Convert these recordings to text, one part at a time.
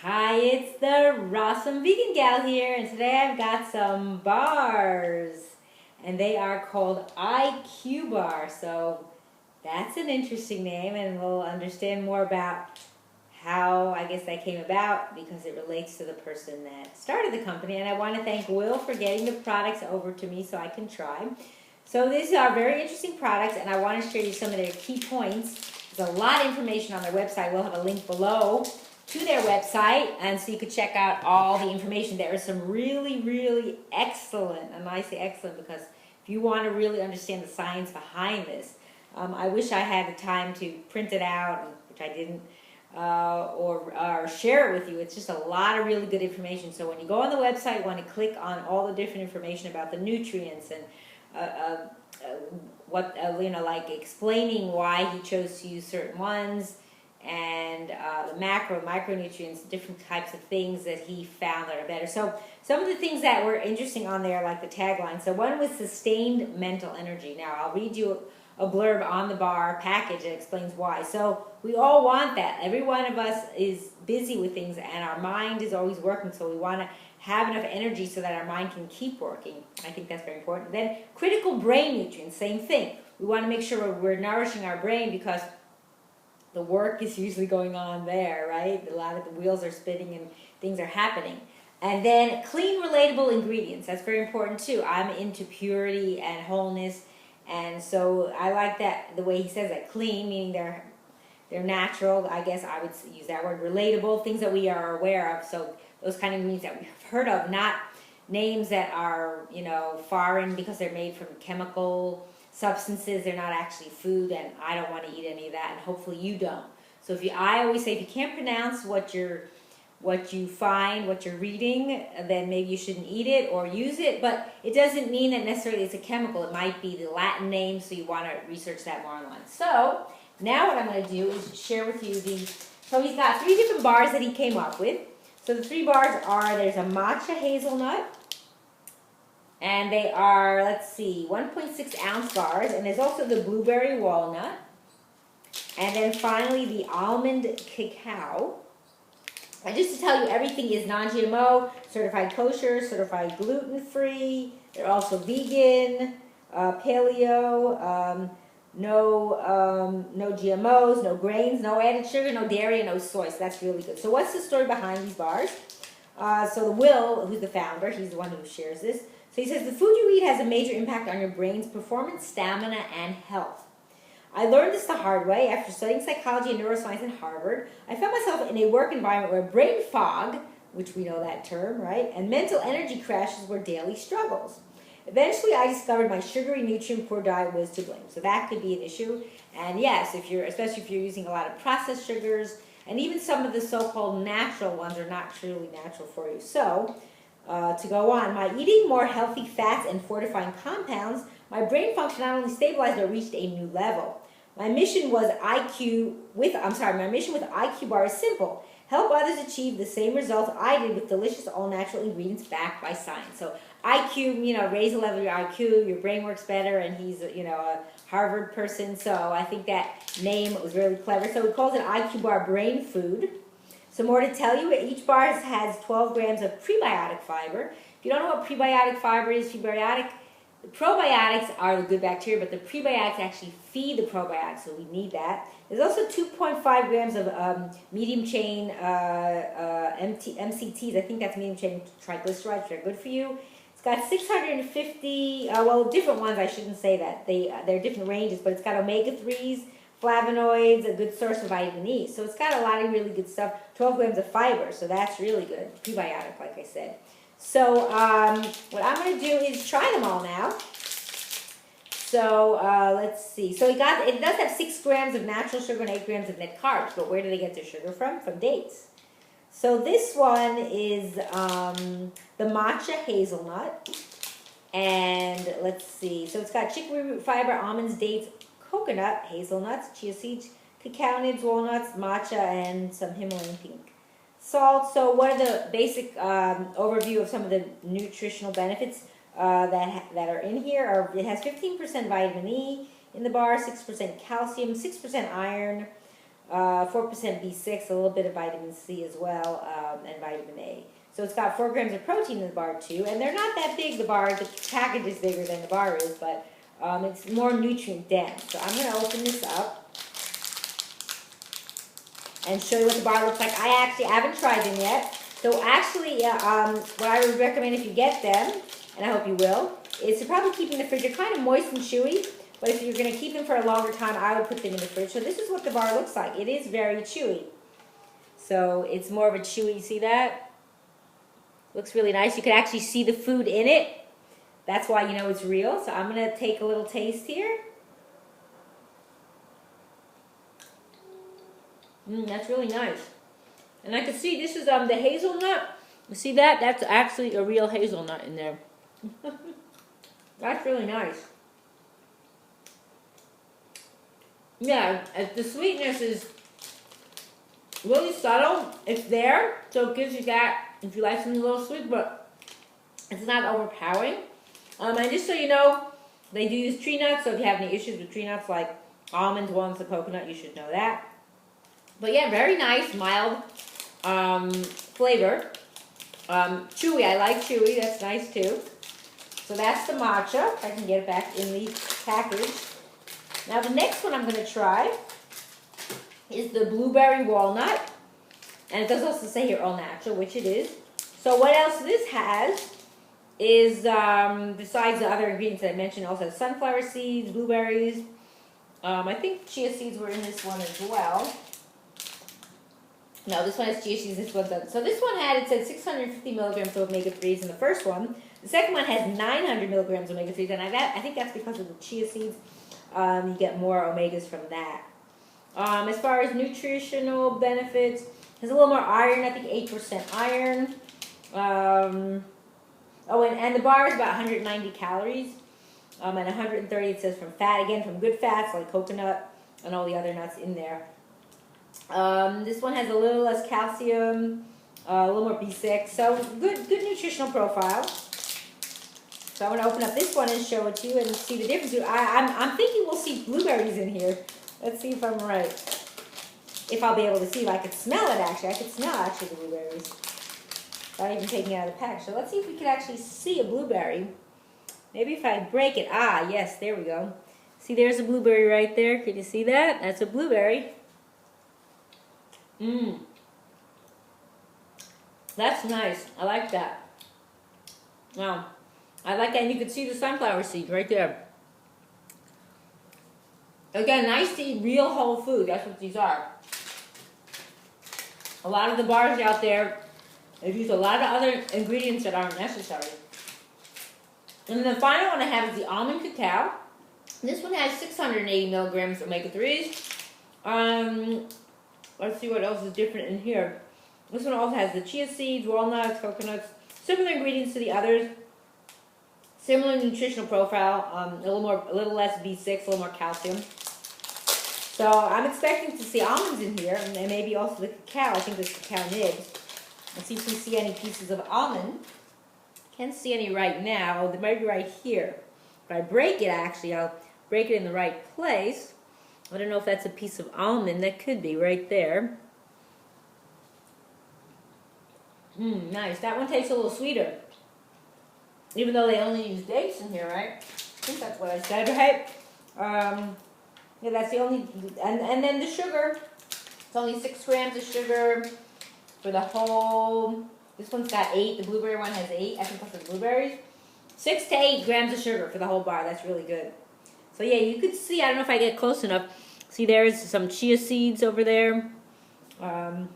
Hi, it's the Rawesome Vegan Gal here, and today I've got some bars, and they are called IQ Bar. So that's an interesting name, and we'll understand more about how I guess that came about because it relates to the person that started the company. And I want to thank Will for getting the products over to me so I can try. So these are very interesting products, and I want to share you some of their key points. There's a lot of information on their website. We'll have a link below to their website, and so you could check out all the information. There is some really excellent, and I say excellent because if you want to really understand the science behind this, I wish I had the time to print it out, which I didn't, or share it with you. It's just a lot of really good information. So when you go on the website, you want to click on all the different information about the nutrients and what like explaining why he chose to use certain ones, and the micronutrients, different types of things that he found that are better. So some of the things that were interesting on there, like the tagline. So one was sustained mental energy. Now I'll read you a blurb on the bar package that explains why. So we all want that. Every one of us is busy with things, and our mind is always working. So we want to have enough energy so that our mind can keep working. I think that's very important. Then critical brain nutrients, same thing. We want to make sure we're nourishing our brain because the work is usually going on there, right? A lot of the wheels are spinning and things are happening. And then clean, relatable ingredients. That's very important too. I'm into purity and wholeness, and so I like that the way he says that. Clean, meaning they're natural. I guess I would use that word. Relatable, things that we are aware of. So those kind of ingredients that we've heard of, not names that are foreign because they're made from chemical substances. They're not actually food, and I don't want to eat any of that, and hopefully you don't. So I always say, if you can't pronounce what you find, what you're reading, then maybe you shouldn't eat it or use it. But it doesn't mean that necessarily it's a chemical. It might be the Latin name, so you want to research that more online. So now what I'm going to do is share with you so he's got 3 different bars that he came up with. So the 3 bars are, there's a matcha hazelnut, and they are, 1.6 ounce bars, and there's also the blueberry walnut, and then finally the almond cacao. And just to tell you, everything is non-GMO, certified kosher, certified gluten-free. They're also vegan, paleo, no GMOs, no grains, no added sugar, no dairy, and no soy. So that's really good. So what's the story behind these bars? So Will, who's the founder, he's the one who shares this. So he says, the food you eat has a major impact on your brain's performance, stamina, and health. I learned this the hard way after studying psychology and neuroscience at Harvard. I found myself in a work environment where brain fog, which we know that term, right, and mental energy crashes were daily struggles. Eventually, I discovered my sugary, nutrient-poor diet was to blame. So that could be an issue. And yes, especially if you're using a lot of processed sugars, and even some of the so-called natural ones are not truly natural for you. So, to go on, by eating more healthy fats and fortifying compounds, my brain function not only stabilized but reached a new level. My mission with IQ Bar is simple: help others achieve the same results I did with delicious all-natural ingredients backed by science. So IQ, raise the level of your IQ, your brain works better, and he's a Harvard person, so I think that name was really clever. So he calls it IQ Bar Brain Food. Some more to tell you, each bar has 12 grams of prebiotic fiber. If you don't know what prebiotic fiber is, the probiotics are the good bacteria, but the prebiotics actually feed the probiotics, so we need that. There's also 2.5 grams of medium chain MCTs. I think that's medium chain triglycerides, which are good for you. It's got 650, different ones, I shouldn't say that. They're different ranges, but it's got omega-3s, flavonoids, a good source of vitamin E. So it's got a lot of really good stuff. 12 grams of fiber, so that's really good. Prebiotic, like I said. So what I'm going to do is try them all now. So let's see. So it does have 6 grams of natural sugar and 8 grams of net carbs. But where do they get their sugar from? From dates. So this one is the matcha hazelnut. And let's see. So it's got chicory root fiber, almonds, dates, coconut, hazelnuts, chia seeds, cacao nibs, walnuts, matcha, and some Himalayan pink salt. So what are the basic overview of some of the nutritional benefits that are in here? It has 15% vitamin E in the bar, 6% calcium, 6% iron, 4% B6, a little bit of vitamin C as well, and vitamin A. So it's got 4 grams of protein in the bar too, and they're not that big, the bar. The package is bigger than the bar is, but it's more nutrient dense. So I'm going to open this up and show you what the bar looks like. I actually haven't tried them yet. So actually, what I would recommend if you get them, and I hope you will, is to probably keep in the fridge. They're kind of moist and chewy, but if you're going to keep them for a longer time, I would put them in the fridge. So this is what the bar looks like. It is very chewy. So it's more of a chewy, you see that? Looks really nice. You can actually see the food in it. That's why you know it's real. So I'm going to take a little taste here. That's really nice. And I can see this is the hazelnut. You see that? That's actually a real hazelnut in there. That's really nice. Yeah, the sweetness is really subtle. It's there, so it gives you that if you like something a little sweet, but it's not overpowering. And just so you know, they do use tree nuts, so if you have any issues with tree nuts like almonds, walnuts, and coconut, you should know that. But yeah, very nice, mild flavor. Chewy, I like chewy, that's nice too. So that's the matcha, if I can get it back in the package. Now the next one I'm going to try is the blueberry walnut. And it does also say here all natural, which it is. So what else this has is, besides the other ingredients that I mentioned, also has sunflower seeds, blueberries. I think chia seeds were in this one as well. No, this one has chia seeds, this one doesn't. So this one it said 650 milligrams of omega-3s in the first one. The second one has 900 milligrams of omega-3s, and I think that's because of the chia seeds. You get more omegas from that. As far as nutritional benefits, has a little more iron, I think 8% iron. And the bar is about 190 calories. And 130 it says from fat, again from good fats like coconut and all the other nuts in there. This one has a little less calcium, a little more B6, so good nutritional profile. So I'm going to open up this one and show it to you and see the difference. I'm thinking we'll see blueberries in here. Let's see if I'm right. If I'll be able to see, if I could smell it actually. I could smell actually the blueberries without even taking it out of the package. So let's see if we can actually see a blueberry. Maybe if I break it. Ah, yes, there we go. See, there's a blueberry right there. Can you see that? That's a blueberry. That's nice. I like that. Wow. I like that. And you can see the sunflower seed right there. Again, nice to eat real whole food. That's what these are. A lot of the bars out there, they use a lot of other ingredients that aren't necessary. And the final one I have is the almond cacao. This one has 680 milligrams omega-3s. Let's see what else is different in here. This one also has the chia seeds, walnuts, coconuts, similar ingredients to the others. Similar nutritional profile, a little less B6, a little more calcium. So I'm expecting to see almonds in here, and maybe also the cacao. I think there's cacao nibs. Let's see if we see any pieces of almond. Can't see any right now. Oh, they might be right here. If I break it, actually, I'll break it in the right place. I don't know if that's a piece of almond. That could be right there. Nice. That one tastes a little sweeter. Even though they only use dates in here, right? I think that's what I said, right? Yeah, that's the only... And then the sugar. It's only 6 grams of sugar for the whole... This one's got 8. The blueberry one has 8. I think that's the blueberries. 6 to 8 grams of sugar for the whole bar. That's really good. So yeah, you could see, I don't know if I get close enough. See, there's some chia seeds over there. I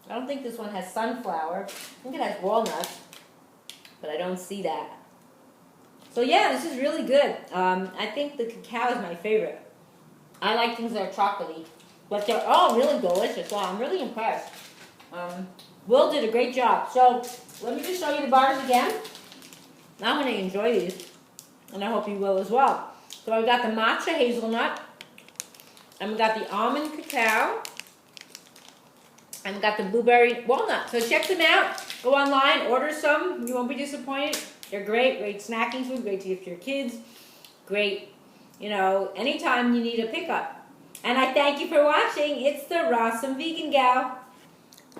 don't think this one has sunflower. I think it has walnuts, but I don't see that. So yeah, this is really good. I think the cacao is my favorite. I like things that are chocolatey, but they're all really delicious. Wow, I'm really impressed. Will did a great job. So let me just show you the bars again. I'm going to enjoy these, and I hope you will as well. So I've got the matcha hazelnut, and we've got the almond cacao, and we've got the blueberry walnut. So check them out. Go online, order some. You won't be disappointed. They're great snacking food, great to give to your kids. Great, anytime you need a pickup. And I thank you for watching. It's the Rawesome Vegan Gal.